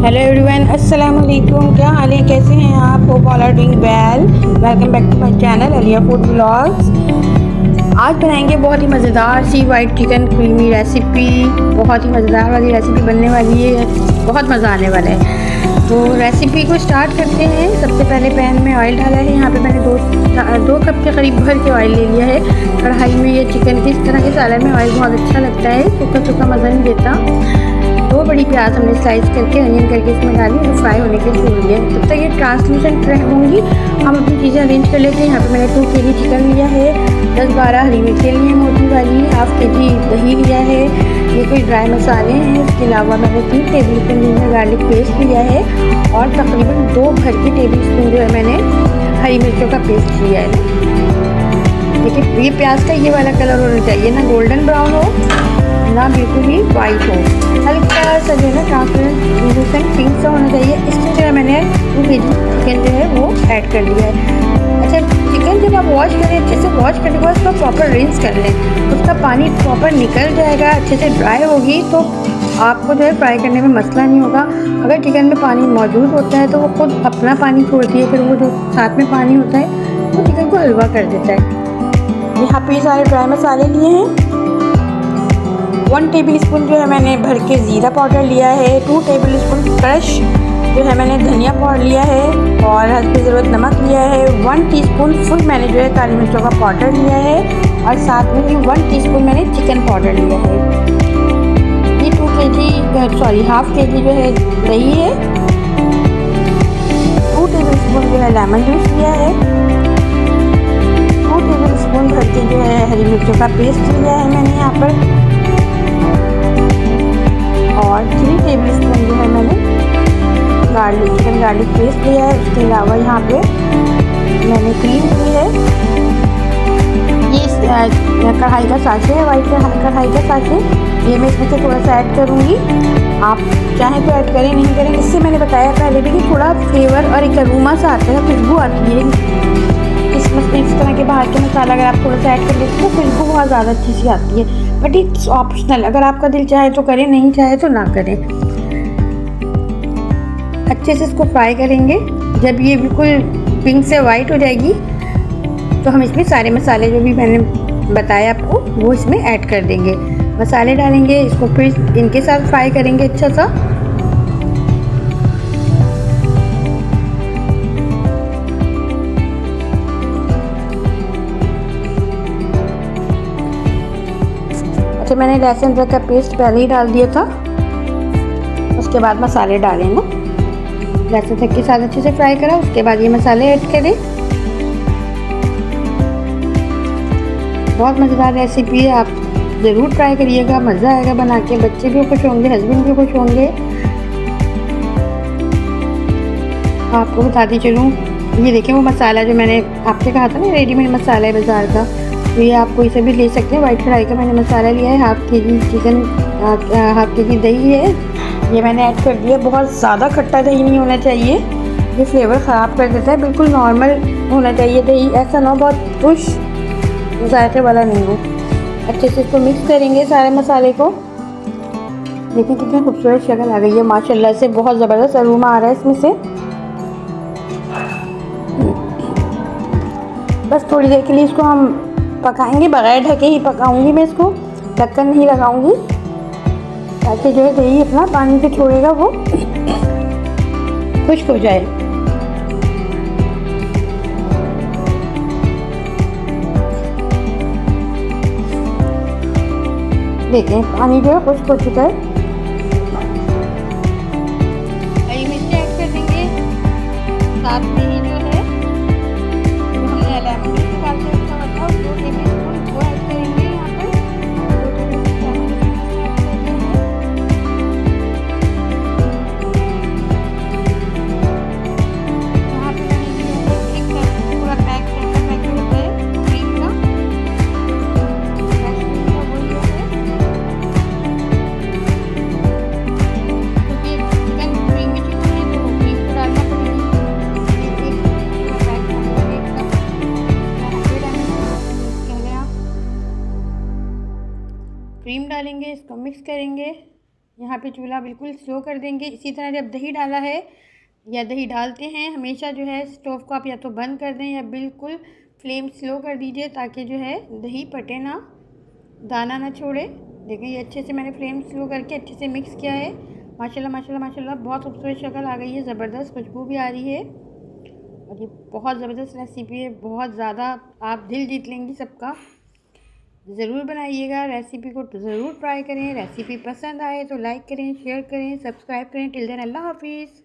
Hello everyone, अस्सलाम वालेकुम। क्या हाल है, कैसे हैं आप? Hope all are doing well. Welcome back to my channel Alia food vlogs. आज बनाएंगे बहुत ही मज़ेदार सी वाइट चिकन क्रीमी रेसिपी। बहुत ही मज़ेदार वाली रेसिपी बनने वाली है, बहुत मज़ा आने वाला है। तो रेसिपी को स्टार्ट करते हैं। सबसे पहले पैन में ऑयल डाला है। यहाँ पे मैंने दो कप के करीब भर के ऑयल ले लिया है। कढ़ाई में ये चिकन की इस तरह के सालन में ऑयल बहुत अच्छा लगता है, सूखा सूखा मज़ा नहीं देता। दो बड़ी प्याज हमने स्लाइस करके अनियन करके इसमें डाली और फ्राई होने के लिए छोड़ दिया। तब तक ये ट्रांसलूसेंट होंगी, हम अपनी चीज़ें अरेंज कर लेते हैं। यहाँ पे मैंने 2 kg चिकन लिया है, 10-12 हरी मिर्चें ली हैं मोटी वाली, हाफ kg दही लिया है, ये कोई ड्राई मसाले हैं। इसके अलावा मैंने 3 table spoon ginger garlic paste लिया है और तकरीबन 2 भर के टेबल स्पून जो है मैंने हरी मिर्चों का पेस्ट लिया है। देखिए, ये प्याज का ये वाला कलर होना चाहिए, ना गोल्डन ब्राउन हो ना बिल्कुल ही वाइट हो, हल्का सा जो है ना ट्रांसपेरेंट पिंक सा होना चाहिए। इसमें जो है मैंने 2 kg चिकन जो है वो ऐड कर दिया है। अच्छा, चिकन जब आप वॉश करें, अच्छे से वॉश करने के बाद उसका प्रॉपर रिंस कर लें, उसका पानी प्रॉपर निकल जाएगा, अच्छे से ड्राई होगी तो आपको जो है फ्राई करने में मसला नहीं होगा। अगर चिकन में पानी मौजूद होता है तो वो खुद अपना पानी छोड़ती है, फिर वो जो साथ में पानी होता है वो चिकन को हलवा कर देता है। यहाँ पे सारे ड्राई मसाले लिए हैं। 1 टेबल स्पून जो है मैंने भर के ज़ीरा पाउडर लिया है, 2 टेबल स्पून क्रश जो है मैंने धनिया पाउडर लिया है और हल्की ज़रूरत नमक लिया है। 1 टीस्पून फुल मैंने जो है काली मिर्चों का पाउडर लिया है और साथ में ही 1 टीस्पून मैंने चिकन पाउडर लिया है। ये 1/2 kg जो है दही है, 2 टेबल स्पून जो है लेमन जूस लिया है, 2 टेबल स्पून भर के जो है हरी मिर्चों का पेस्ट लिया है मैंने यहाँ पर, और 3 टेबल स्पून जो है मैंने चिकन गार्लिक पेस्ट लिया है। उसके अलावा यहाँ पे मैंने क्रीम ली है। ये कढ़ाई का साँचे है, वाइट कढ़ाई का साँचे, ये मैं इसमें से थोड़ा सा ऐड करूँगी। आप चाहें तो ऐड करें, नहीं करें। इससे मैंने बताया पहले भी कि थोड़ा फ्लेवर और एक अरोमा सा आता है, खुशबू आती है। इस तरह के बाहर के मसाला अगर आप थोड़ा सा ऐड कर लेते हैं तो खुशबू बहुत ज़्यादा अच्छी सी आती है, बट इट्स ऑप्शनल। अगर आपका दिल चाहे तो करें, नहीं चाहे तो ना करें। अच्छे से इसको फ्राई करेंगे। जब ये बिल्कुल पिंक से वाइट हो जाएगी तो हम इसमें सारे मसाले जो भी मैंने बताया आपको वो इसमें ऐड कर देंगे। मसाले डालेंगे, इसको फिर इनके साथ फ्राई करेंगे अच्छा सा। अच्छा, मैंने लहसुन अदरक का पेस्ट पहले ही डाल दिया था, उसके बाद मसाले डालें ना। लहसुन अदरक के साथ अच्छे से फ्राई करा, उसके बाद ये मसाले ऐड करें। बहुत मज़ेदार रेसिपी है, आप ज़रूर ट्राई करिएगा, मज़ा आएगा बना के। बच्चे भी खुश होंगे, हस्बैंड भी खुश होंगे। आपको बताती चलूँ, ये देखें वो मसाला जो मैंने आपसे कहा था ना, रेडीमेड मसाला है बाज़ार का, तो ये आप कोई से भी ले सकते हैं। वाइट कढ़ाई का मैंने मसाला लिया है, half kg chicken, half kg दही है, ये मैंने ऐड कर दिया। बहुत ज़्यादा खट्टा दही नहीं होना चाहिए, ये फ्लेवर ख़राब कर देता है। बिल्कुल नॉर्मल होना चाहिए दही, ऐसा ना बहुत खुश जायके वाला नहीं हो। अच्छे से इसको मिक्स करेंगे सारे मसाले को। देखिए कितनी खूबसूरत शक्ल आ गई है माशाल्लाह से, बहुत ज़बरदस्त अरोमा आ रहा है इसमें से। बस थोड़ी देर के लिए इसको हम पकाएंगे, बगैर ढके ही पकाऊंगी मैं इसको, ढक्कन नहीं लगाऊंगी, ताकि जो है दही अपना पानी से छोड़ेगा वो खुश्क हो जाए। देखें पानी जो है खुश्क हो चुका है। हरी मिर्ची ऐड कर देंगे, साथ में ही जो है जो हमने लेमन जूस डाल के रखा हुआ था 2 टेबल स्पून वो ऐड करेंगे। यहाँ पर 2 table spoon lemon juice add कर देंगे। यहाँ पे मैंने जो है एक पूरा पैक होता है क्रीम का, फ्रेश क्रीम का वो लिया है, क्योंकि चिकन क्रीमी चिकन है तो क्रीम तो डालना पड़ेगी। एक पूरा पैक होता है, 1 कप 100 ml कह लें आप। क्रीम डालेंगे, इसको मिक्स करेंगे यहाँ पे चूल्हा बिल्कुल स्लो कर देंगे। इसी तरह जब दही डाला है या दही डालते हैं हमेशा जो है स्टोव को आप या तो बंद कर दें या बिल्कुल फ्लेम स्लो कर दीजिए, ताकि जो है दही पटे ना, दाना ना छोड़े। देखिए ये अच्छे से मैंने फ्लेम स्लो करके अच्छे से मिक्स किया है। माशाल्लाह माशाल्लाह माशाल्लाह बहुत खूबसूरत शक्ल आ गई है, ज़बरदस्त खुशबू भी आ रही है और ये बहुत ज़बरदस्त रेसिपी है। बहुत ज़्यादा आप दिल जीत लेंगी सबका। ज़रूर बनाइएगा, रेसिपी को ज़रूर ट्राई करें। रेसिपी पसंद आए तो लाइक करें, शेयर करें, सब्सक्राइब करें। टिल देन अल्लाह हाफिज़।